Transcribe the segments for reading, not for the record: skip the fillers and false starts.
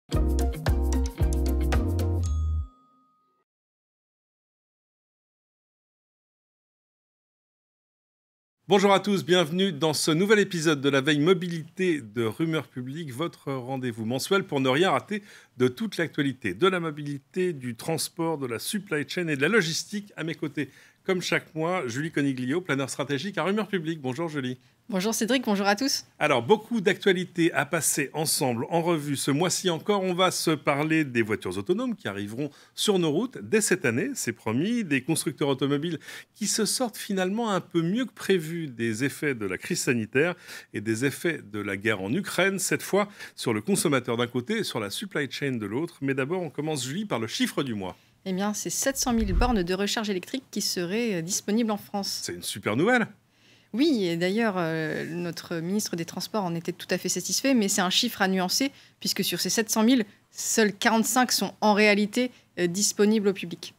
Bonjour à tous, bienvenue dans ce nouvel épisode de la veille mobilité de Rumeur Publique, votre rendez-vous mensuel pour ne rien rater de toute l'actualité de la mobilité, du transport, de la supply chain et de la logistique. À mes côtés, comme chaque mois, Julie Coniglio, planeur stratégique à Rumeur Publique. Bonjour Julie. Bonjour Cédric, bonjour à tous. Alors, beaucoup d'actualités à passer ensemble en revue. Ce mois-ci encore, on va se parler des voitures autonomes qui arriveront sur nos routes dès cette année, c'est promis, des constructeurs automobiles qui se sortent finalement un peu mieux que prévu des effets de la crise sanitaire et des effets de la guerre en Ukraine, cette fois sur le consommateur d'un côté et sur la supply chain de l'autre. Mais d'abord, on commence, Julie, par le chiffre du mois. Eh bien, c'est 700 000 bornes de recharge électrique qui seraient disponibles en France. C'est une super nouvelle. Oui, et d'ailleurs, notre ministre des Transports en était tout à fait satisfait, mais c'est un chiffre à nuancer, puisque sur ces 700 000, seuls 45 sont en réalité disponibles au public.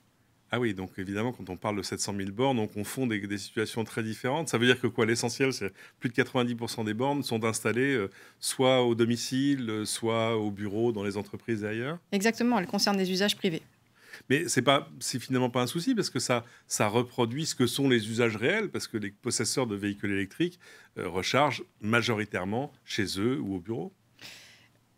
Ah oui, donc évidemment, quand on parle de 700 000 bornes, on confond des situations très différentes. Ça veut dire que quoi? L'essentiel, c'est plus de 90% des bornes sont installées soit au domicile, soit au bureau, dans les entreprises et ailleurs. Exactement, elles concernent des usages privés. Mais c'est finalement pas un souci parce que ça reproduit ce que sont les usages réels, parce que les possesseurs de véhicules électriques rechargent majoritairement chez eux ou au bureau.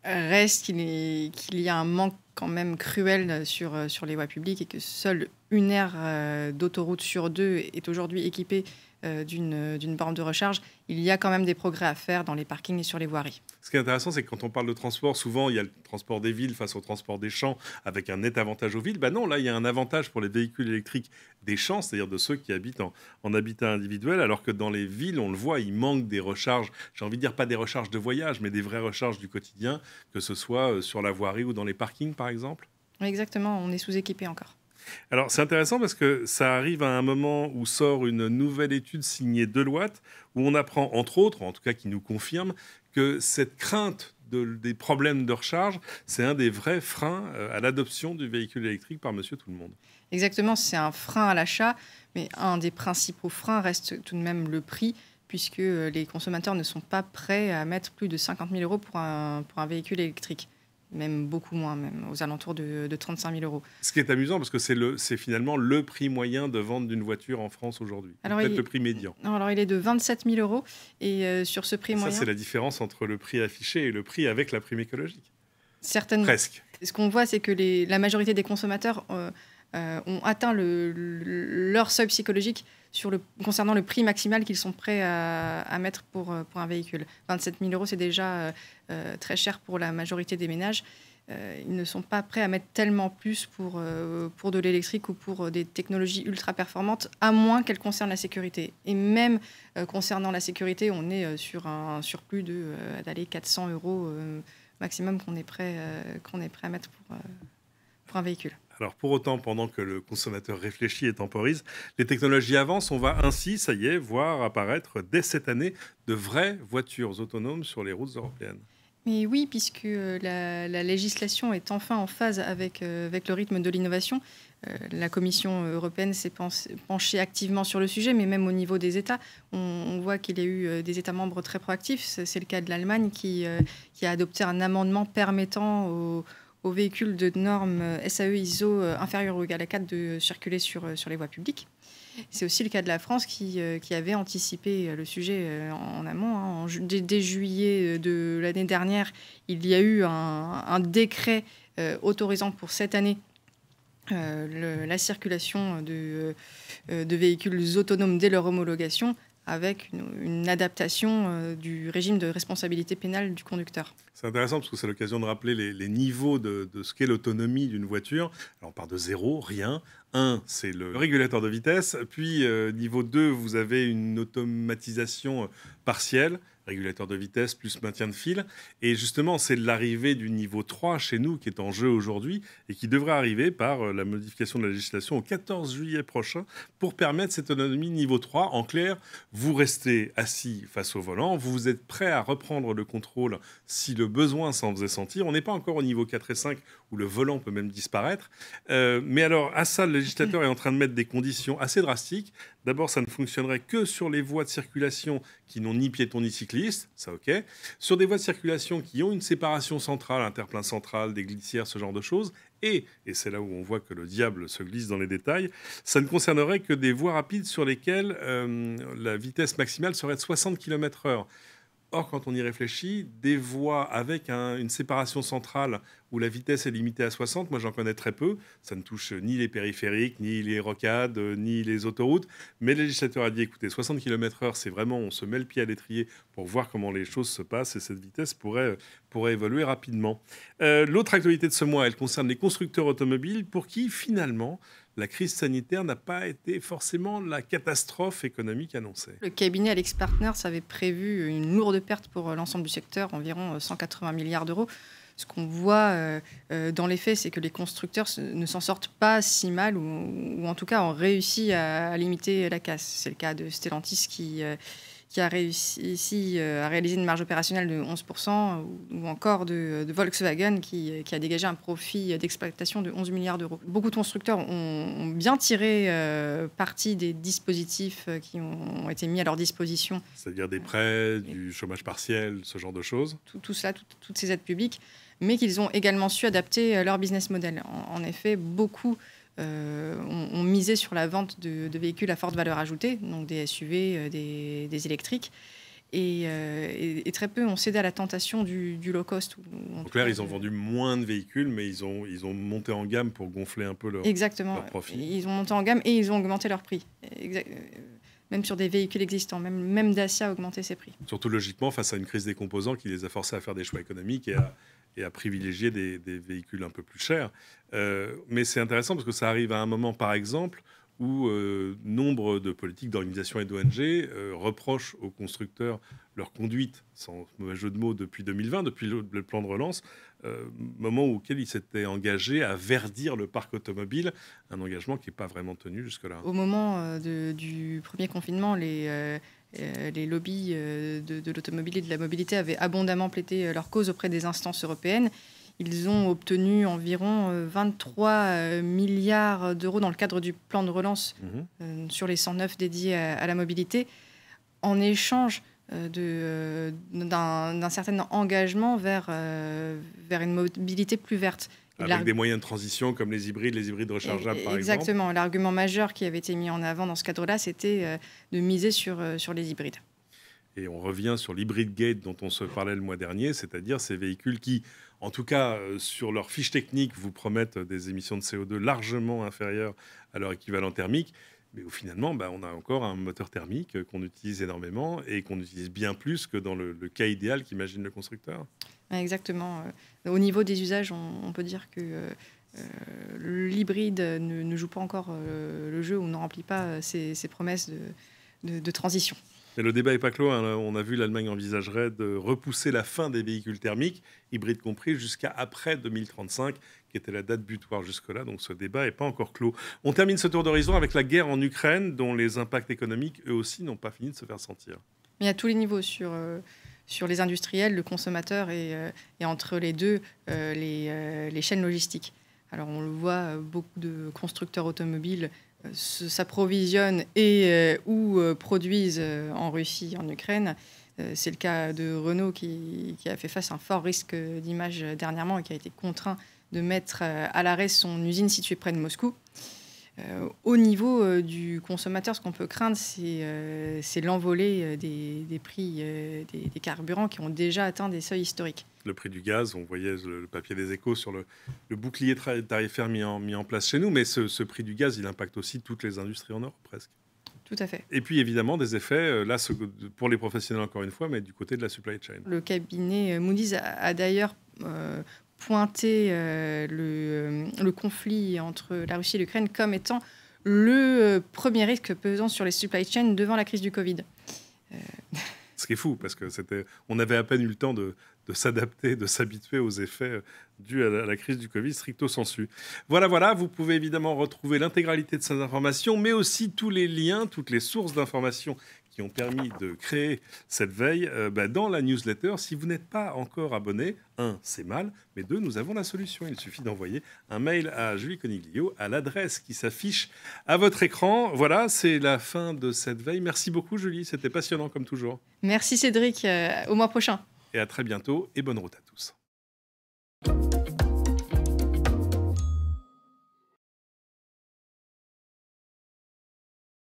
Reste qu'il y a un manque quand même cruel sur les voies publiques et que seule une aire d'autoroute sur deux est aujourd'hui équipée d'une borne de recharge. Il y a quand même des progrès à faire dans les parkings et sur les voiries. Ce qui est intéressant, c'est que quand on parle de transport, souvent il y a le transport des villes face au transport des champs avec un net avantage aux villes. Ben non, là il y a un avantage pour les véhicules électriques des champs, c'est-à-dire de ceux qui habitent en habitat individuel, alors que dans les villes, on le voit, il manque des recharges, j'ai envie de dire pas des recharges de voyage, mais des vraies recharges du quotidien, que ce soit sur la voirie ou dans les parkings par exemple. Exactement, on est sous-équipé encore. Alors c'est intéressant parce que ça arrive à un moment où sort une nouvelle étude signée Deloitte, où on apprend entre autres, en tout cas qui nous confirme, que cette crainte des problèmes de recharge, c'est un des vrais freins à l'adoption du véhicule électrique par monsieur tout le monde. Exactement, c'est un frein à l'achat, mais un des principaux freins reste tout de même le prix, puisque les consommateurs ne sont pas prêts à mettre plus de 50 000 euros pour un véhicule électrique. Même beaucoup moins, même aux alentours de 35 000 euros. Ce qui est amusant, parce que c'est finalement le prix moyen de vente d'une voiture en France aujourd'hui. Peut-être le prix médian. Non, alors il est de 27 000 euros. Et sur ce prix moyen... Ça, c'est la différence entre le prix affiché et le prix avec la prime écologique. Certainement. Presque. Ce qu'on voit, c'est que la majorité des consommateurs ont atteint leur seuil psychologique concernant le prix maximal qu'ils sont prêts à mettre pour un véhicule. 27 000 euros, c'est déjà très cher pour la majorité des ménages. Ils ne sont pas prêts à mettre tellement plus pour de l'électrique ou pour des technologies ultra performantes, à moins qu'elles concernent la sécurité. Et même concernant la sécurité, on est sur un surplus d'aller 400 euros maximum qu'on est prêt à mettre pour un véhicule. Alors pour autant, pendant que le consommateur réfléchit et temporise, les technologies avancent. On va ainsi, ça y est, voir apparaître dès cette année de vraies voitures autonomes sur les routes européennes. Mais oui, puisque la législation est enfin en phase avec le rythme de l'innovation. La Commission européenne s'est penchée activement sur le sujet, mais même au niveau des États, on voit qu'il y a eu des États membres très proactifs. C'est le cas de l'Allemagne qui a adopté un amendement permettant aux véhicules de normes SAE ISO inférieures ou égales à 4 de circuler sur les voies publiques. C'est aussi le cas de la France qui avait anticipé le sujet en amont. Dès juillet de l'année dernière, il y a eu un décret autorisant pour cette année la circulation de véhicules autonomes dès leur homologation, avec une adaptation du régime de responsabilité pénale du conducteur. C'est intéressant parce que c'est l'occasion de rappeler les niveaux de ce qu'est l'autonomie d'une voiture. Alors on part de 0, rien. 1, c'est le régulateur de vitesse. Puis niveau 2, vous avez une automatisation partielle, régulateur de vitesse plus maintien de fil. Et justement, c'est l'arrivée du niveau 3 chez nous qui est en jeu aujourd'hui et qui devrait arriver par la modification de la législation au 14 juillet prochain pour permettre cette autonomie niveau 3. En clair, vous restez assis face au volant, vous êtes prêt à reprendre le contrôle si le besoin s'en faisait sentir. On n'est pas encore au niveau 4 et 5 où le volant peut même disparaître. Mais alors, à ça, le législateur est en train de mettre des conditions assez drastiques. D'abord, ça ne fonctionnerait que sur les voies de circulation qui n'ont ni piétons ni cyclistes. cyclistes, ça ok. Sur des voies de circulation qui ont une séparation centrale, interplein central, des glissières, ce genre de choses. Et c'est là où on voit que le diable se glisse dans les détails, ça ne concernerait que des voies rapides sur lesquelles la vitesse maximale serait de 60 km/h. Or, quand on y réfléchit, des voies avec une séparation centrale où la vitesse est limitée à 60, moi j'en connais très peu. Ça ne touche ni les périphériques, ni les rocades, ni les autoroutes. Mais le législateur a dit, écoutez, 60 km/h, c'est vraiment, on se met le pied à l'étrier pour voir comment les choses se passent et cette vitesse pourrait évoluer rapidement. L'autre actualité de ce mois, elle concerne les constructeurs automobiles pour qui, finalement, la crise sanitaire n'a pas été forcément la catastrophe économique annoncée. Le cabinet AlixPartners avait prévu une lourde perte pour l'ensemble du secteur, environ 180 milliards d'euros. Ce qu'on voit dans les faits, c'est que les constructeurs ne s'en sortent pas si mal, ou en tout cas ont réussi à limiter la casse. C'est le cas de Stellantis qui a réussi à réaliser une marge opérationnelle de 11%, ou encore de Volkswagen qui a dégagé un profit d'exploitation de 11 milliards d'euros. Beaucoup de constructeurs ont bien tiré parti des dispositifs qui ont été mis à leur disposition. C'est-à-dire des prêts, du chômage partiel, ce genre de choses. Tout cela, toutes ces aides publiques, mais qu'ils ont également su adapter leur business model. En effet, beaucoup ont misé sur la vente de véhicules à forte valeur ajoutée, donc des SUV, des électriques, et très peu ont cédé à la tentation du low cost. En clair, ils ont vendu moins de véhicules, mais ils ont monté en gamme pour gonfler un peu leur profit. Ils ont monté en gamme et ils ont augmenté leur prix. Même sur des véhicules existants, même Dacia a augmenté ses prix. Surtout logiquement face à une crise des composants qui les a forcés à faire des choix économiques et à privilégier des véhicules un peu plus chers. Mais c'est intéressant parce que ça arrive à un moment, par exemple, où nombre de politiques, d'organisations et d'ONG reprochent aux constructeurs leur conduite, sans mauvais jeu de mots, depuis 2020, depuis le plan de relance, moment auquel ils s'étaient engagés à verdir le parc automobile, un engagement qui n'est pas vraiment tenu jusque-là. Au moment du premier confinement, les lobbies de l'automobile et de la mobilité avaient abondamment plaidé leur cause auprès des instances européennes. Ils ont obtenu environ 23 milliards d'euros dans le cadre du plan de relance sur les 109 dédiés à la mobilité, en échange d'un certain engagement vers une mobilité plus verte. Avec des moyens de transition comme les hybrides rechargeables, par exemple. Exactement. L'argument majeur qui avait été mis en avant dans ce cadre-là, c'était de miser sur les hybrides. Et on revient sur l'hybrid gate dont on se parlait le mois dernier, c'est-à-dire ces véhicules qui, en tout cas sur leur fiche technique, vous promettent des émissions de CO2 largement inférieures à leur équivalent thermique. Mais où finalement, on a encore un moteur thermique qu'on utilise énormément et qu'on utilise bien plus que dans le cas idéal qu'imagine le constructeur. Exactement. Au niveau des usages, on peut dire que l'hybride ne joue pas encore le jeu ou ne remplit pas ses promesses de transition. Mais le débat n'est pas clos. On a vu l'Allemagne envisagerait de repousser la fin des véhicules thermiques, hybrides compris, jusqu'à après 2035, qui était la date butoir jusque-là. Donc ce débat n'est pas encore clos. On termine ce tour d'horizon avec la guerre en Ukraine, dont les impacts économiques, eux aussi, n'ont pas fini de se faire sentir. Mais à tous les niveaux, sur les industriels, le consommateur et entre les deux, les chaînes logistiques. Alors on le voit, beaucoup de constructeurs automobiles s'approvisionnent ou produisent en Russie, en Ukraine. C'est le cas de Renault qui a fait face à un fort risque d'image dernièrement et qui a été contraint de mettre à l'arrêt son usine située près de Moscou. Au niveau du consommateur, ce qu'on peut craindre, c'est l'envolée des prix des carburants qui ont déjà atteint des seuils historiques. Le prix du gaz, on voyait le papier des Échos sur le bouclier tarifaire mis en place chez nous, mais ce prix du gaz, il impacte aussi toutes les industries en Europe, presque. Tout à fait. Et puis évidemment, des effets, là, pour les professionnels encore une fois, mais du côté de la supply chain. Le cabinet Moody's a d'ailleurs pointé le conflit entre la Russie et l'Ukraine comme étant le premier risque pesant sur les supply chains devant la crise du Covid. Ce qui est fou, parce que on avait à peine eu le temps de s'adapter, de s'habituer aux effets dus à la crise du Covid, stricto sensu. Voilà, vous pouvez évidemment retrouver l'intégralité de ces informations, mais aussi tous les liens, toutes les sources d'informations qui ont permis de créer cette veille dans la newsletter. Si vous n'êtes pas encore abonné, 1, c'est mal, mais 2, nous avons la solution. Il suffit d'envoyer un mail à Julie Coniglio à l'adresse qui s'affiche à votre écran. Voilà, c'est la fin de cette veille. Merci beaucoup, Julie. C'était passionnant comme toujours. Merci Cédric. Au mois prochain. Et à très bientôt et bonne route à tous.